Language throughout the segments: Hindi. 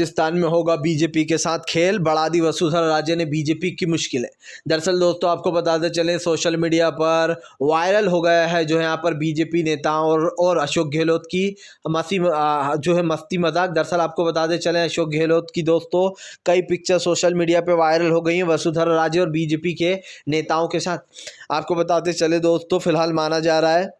राजस्थान में होगा बीजेपी के साथ खेल, बढ़ा दी वसुंधरा राजे ने बीजेपी की मुश्किलें। दरअसल दोस्तों आपको बताते चले, सोशल मीडिया पर वायरल हो गया है जो है यहाँ पर बीजेपी नेताओं और अशोक गहलोत की जो है मस्ती मजाक। दरअसल आपको बताते चले, अशोक गहलोत की दोस्तों कई पिक्चर सोशल मीडिया पर वायरल हो गई हैं वसुंधरा राजे और बीजेपी के नेताओं के साथ। आपको बताते चले दोस्तों, फिलहाल माना जा रहा है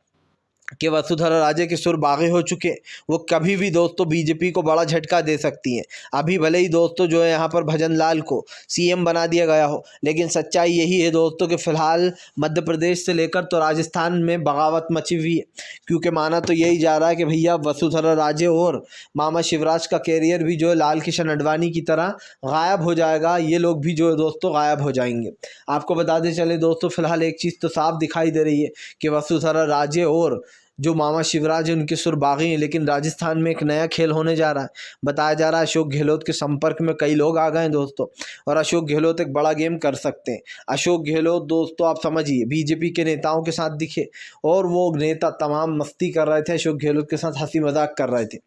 कि वसुंधरा राजे के सुर बागे हो चुके, वो कभी भी दोस्तों बीजेपी को बड़ा झटका दे सकती हैं। अभी भले ही दोस्तों जो है यहाँ पर भजन लाल को सीएम बना दिया गया हो, लेकिन सच्चाई यही है दोस्तों कि फ़िलहाल मध्य प्रदेश से लेकर तो राजस्थान में बगावत मची हुई है। क्योंकि माना तो यही जा रहा है कि भैया वसुंधरा राजे और मामा शिवराज का कैरियर भी जो है लाल कृष्ण आडवाणी की तरह गायब हो जाएगा। ये लोग भी जो है दोस्तों गायब हो जाएंगे। आपको बताते चले दोस्तों, फिलहाल एक चीज़ तो साफ दिखाई दे रही है कि वसुंधरा राजे और जो मामा शिवराज है उनके सुर बागी हैं। लेकिन राजस्थान में एक नया खेल होने जा रहा है। बताया जा रहा है अशोक गहलोत के संपर्क में कई लोग आ गए हैं दोस्तों, और अशोक गहलोत एक बड़ा गेम कर सकते हैं। अशोक गहलोत दोस्तों आप समझिए बीजेपी के नेताओं के साथ दिखे, और वो नेता तमाम मस्ती कर रहे थे, अशोक गहलोत के साथ हंसी मजाक कर रहे थे।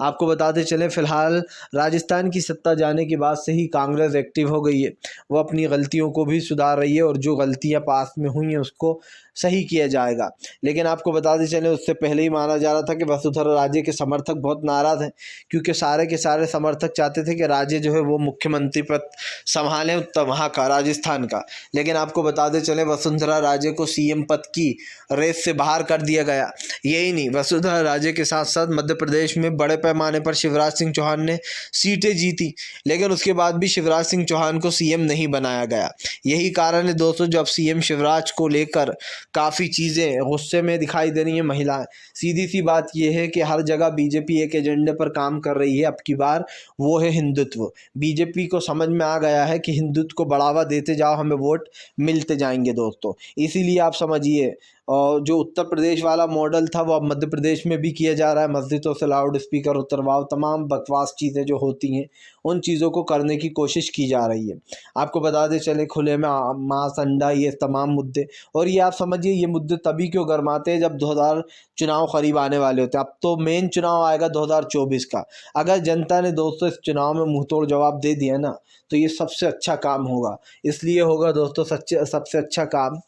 आपको बताते चलें, फिलहाल राजस्थान की सत्ता जाने के बाद से ही कांग्रेस एक्टिव हो गई है। वो अपनी गलतियों को भी सुधार रही है, और जो गलतियां पास में हुई हैं उसको सही किया जाएगा। लेकिन आपको बताते चलें, उससे पहले ही माना जा रहा था कि वसुंधरा राजे के समर्थक बहुत नाराज़ हैं, क्योंकि सारे के सारे समर्थक चाहते थे कि राजे जो है वो मुख्यमंत्री पद संभालें वहाँ का, राजस्थान का। लेकिन आपको बताते चलें, वसुंधरा राजे को सीएम पद की रेस से बाहर कर दिया गया। यही नहीं, वसुंधरा राजे के साथ साथ मध्य प्रदेश में बड़े पैमाने पर शिवराज सिंह चौहान ने सीटें जीती, लेकिन उसके बाद भी शिवराज सिंह चौहान को सीएम नहीं बनाया गया। यही कारण है दोस्तों, जो अब सीएम शिवराज को लेकर काफ़ी चीज़ें गुस्से में दिखाई दे रही हैं महिलाएं। सीधी सी बात यह है कि हर जगह बीजेपी एक एजेंडे पर काम कर रही है। अब की बार वो है हिंदुत्व। बीजेपी को समझ में आ गया है कि हिंदुत्व को बढ़ावा देते जाओ, हमें वोट मिलते जाएंगे दोस्तों। इसीलिए आप समझिए, और जो उत्तर प्रदेश वाला मॉडल था वो अब मध्य प्रदेश में भी किया जा रहा है। मस्जिदों से लाउड स्पीकर उतरवाओ, तमाम बकवास चीज़ें जो होती हैं उन चीज़ों को करने की कोशिश की जा रही है। आपको बताते चले, खुले में मांस अंडा, ये तमाम मुद्दे, और ये आप समझिए ये मुद्दे तभी क्यों गरमाते हैं जब 2000 चुनाव करीब आने वाले होते हैं। अब तो मेन चुनाव आएगा 2024 का। अगर जनता ने दोस्तों इस चुनाव में मुँह तोड़ जवाब दे दिया ना, तो ये सबसे अच्छा काम होगा। इसलिए होगा दोस्तों सबसे अच्छा काम,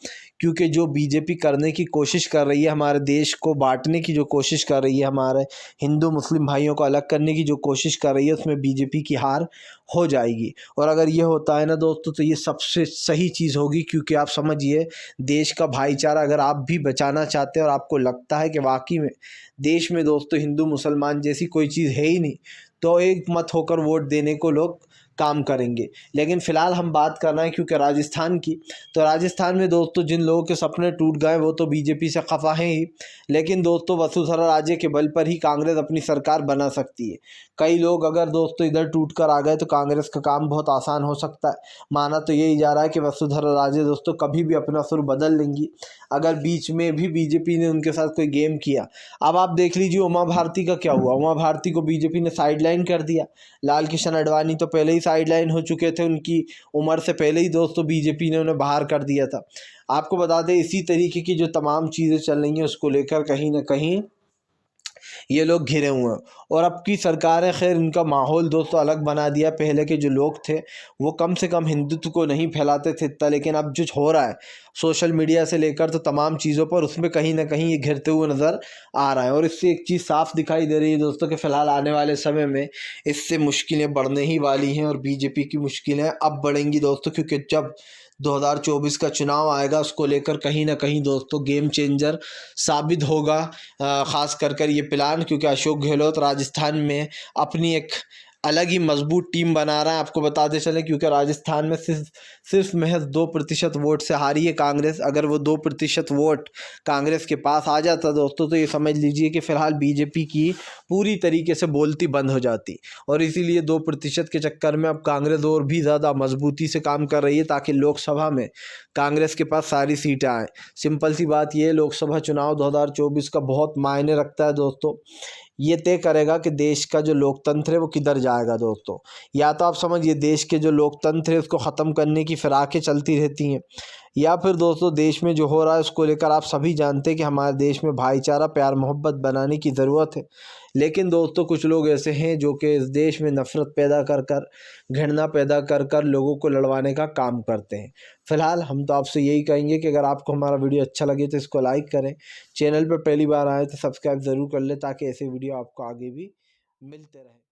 क्योंकि जो बीजेपी करने की कोशिश कर रही है, हमारे देश को बांटने की जो कोशिश कर रही है, हमारे हिंदू मुस्लिम भाइयों को अलग करने की जो कोशिश कर रही है, उसमें बीजेपी की हार हो जाएगी। और अगर ये होता है ना दोस्तों, तो ये सबसे सही चीज़ होगी। क्योंकि आप समझिए, देश का भाईचारा अगर आप भी बचाना चाहते हैं और आपको लगता है कि वाकई में देश में दोस्तों हिंदू मुसलमान जैसी कोई चीज़ है ही नहीं, तो एक मत होकर वोट देने को लोग काम करेंगे। लेकिन फ़िलहाल हम बात कर रहे हैं क्योंकि राजस्थान की, तो राजस्थान में दोस्तों जिन लोगों के सपने टूट गए वो तो बीजेपी से खफा हैं ही। लेकिन दोस्तों वसुंधरा राजे के बल पर ही कांग्रेस अपनी सरकार बना सकती है। कई लोग अगर दोस्तों इधर टूट कर आ गए तो कांग्रेस का काम बहुत आसान हो सकता है। माना तो यही जा रहा है कि वसुंधरा राजे दोस्तों कभी भी अपना सुर बदल लेंगी, अगर बीच में भी बीजेपी ने उनके साथ कोई गेम किया। अब आप देख लीजिए उमा भारती का क्या हुआ। उमा भारती को बीजेपी ने साइडलाइन कर दिया। लाल कृष्ण आडवाणी तो पहले ही साइडलाइन हो चुके थे, उनकी उम्र से पहले ही दोस्तों बीजेपी ने उन्हें बाहर कर दिया था। आपको बता दें, इसी तरीके की जो तमाम चीज़ें चल रही हैं उसको लेकर कहीं ना कहीं ये लोग घिरे हुए हैं। और अब की सरकार है, खैर उनका माहौल दोस्तों अलग बना दिया। पहले के जो लोग थे वो कम से कम हिंदुत्व को नहीं फैलाते थे इतना, लेकिन अब जो हो रहा है सोशल मीडिया से लेकर तो तमाम चीज़ों पर, उसमें कहीं ना कहीं ये घिरते हुए नज़र आ रहा है। और इससे एक चीज़ साफ दिखाई दे रही है दोस्तों कि फ़िलहाल आने वाले समय में इससे मुश्किलें बढ़ने ही वाली हैं, और बीजेपी की मुश्किलें अब बढ़ेंगी दोस्तों। क्योंकि जब 2024 का चुनाव आएगा उसको लेकर कहीं ना कहीं दोस्तों गेम चेंजर साबित होगा, ख़ास कर ये प्लान। क्योंकि अशोक गहलोत राजस्थान में अपनी एक अलग ही मजबूत टीम बना रहा है। आपको बताते चलें, क्योंकि राजस्थान में सिर्फ महज 2% वोट से हारी है कांग्रेस। अगर वो 2% वोट कांग्रेस के पास आ जाता दोस्तों, तो ये समझ लीजिए कि फ़िलहाल बीजेपी की पूरी तरीके से बोलती बंद हो जाती। और इसीलिए 2% के चक्कर में अब कांग्रेस और भी ज़्यादा मजबूती से काम कर रही है, ताकि लोकसभा में कांग्रेस के पास सारी सीटें आएँ। सिंपल सी बात ये है, लोकसभा चुनाव 2024 का बहुत मायने रखता है दोस्तों। ये तय करेगा कि देश का जो लोकतंत्र है वो किधर जाएगा दोस्तों। या तो आप समझिए देश के जो लोकतंत्र है उसको ख़त्म करने की फिराकें चलती रहती हैं, या फिर दोस्तों देश में जो हो रहा है उसको लेकर आप सभी जानते हैं कि हमारे देश में भाईचारा प्यार मोहब्बत बनाने की ज़रूरत है। लेकिन दोस्तों कुछ लोग ऐसे हैं जो कि इस देश में नफ़रत पैदा कर कर, घृणा पैदा कर कर लोगों को लड़वाने का काम करते हैं। फ़िलहाल हम तो आपसे यही कहेंगे कि अगर आपको हमारा वीडियो अच्छा लगे तो इसको लाइक करें, चैनल पर पहली बार आए तो सब्सक्राइब ज़रूर कर लें ताकि ऐसे वीडियो आपको आगे भी मिलते रहें।